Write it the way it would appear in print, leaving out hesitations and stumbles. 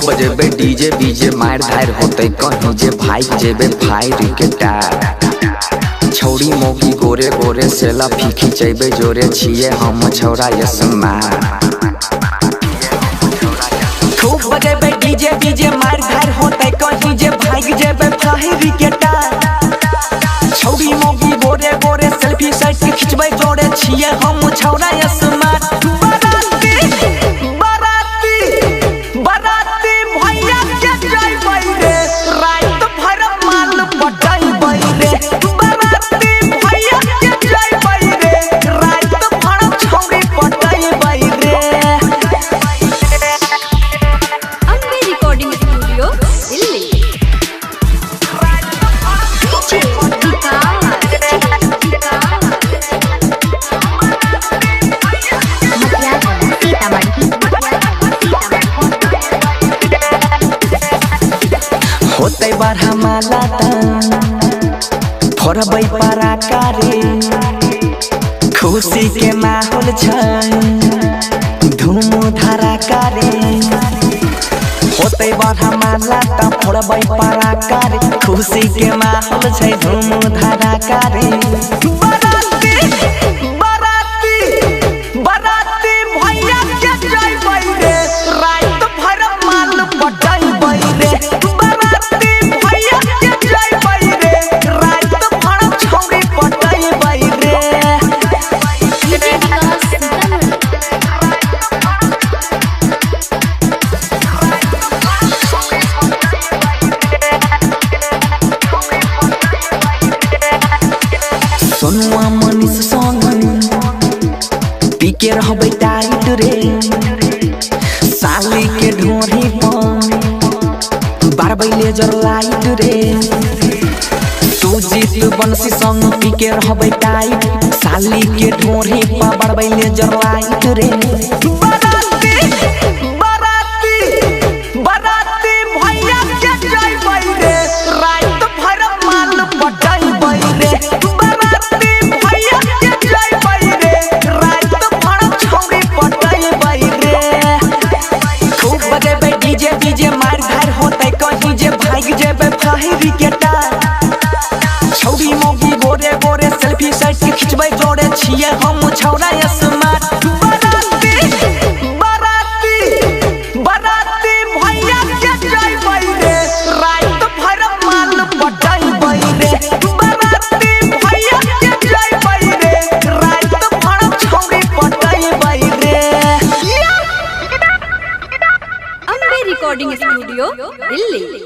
बजेबे DJ बीजे मार धार होते कहीं जे भाई जेबे फायर के टार छौड़ी मोगी गोरे गोरे सेला फीकी चेबे जोरे छिए हम छौड़ा यसमा खूब बजेबे डीजे बीजे मार धार होते कहीं जे भाई जेबे फायर के टार छौड़ी मोगी गोरे गोरे सेल्फी साइड के खिंचबे जोरे छिए हम छौड़ा यसमा होते बार हमारा फोड़बै पराका रे खुशी के माहौल छै धूम धड़ाका रे होते बार हमारा फोड़बै पराका रे खुशी के माहौल छै धूम धड़ाका रे सोनुआ मनीष संग पीके रहबै टाइट रे साली के ढोरी पर बारबै लेजर लाइट रे सुजीत बंसी संग पीके रहबै टाइट साली के ढोरी पर बारबै लेजर लाइट रे छौड़ी मोगी गोरे गोरे सेल्फी साइड के खिंचबै जोड़े छिए हम छौड़ा स्मार्ट बराती भैया के जइबै रे रात भर माल पटाइबै रे बराती भैया के जइबै रे रात भर छौड़ी पटाइबै रे अम्बे रिकॉर्डिंग स्टूडियो दिल्ली।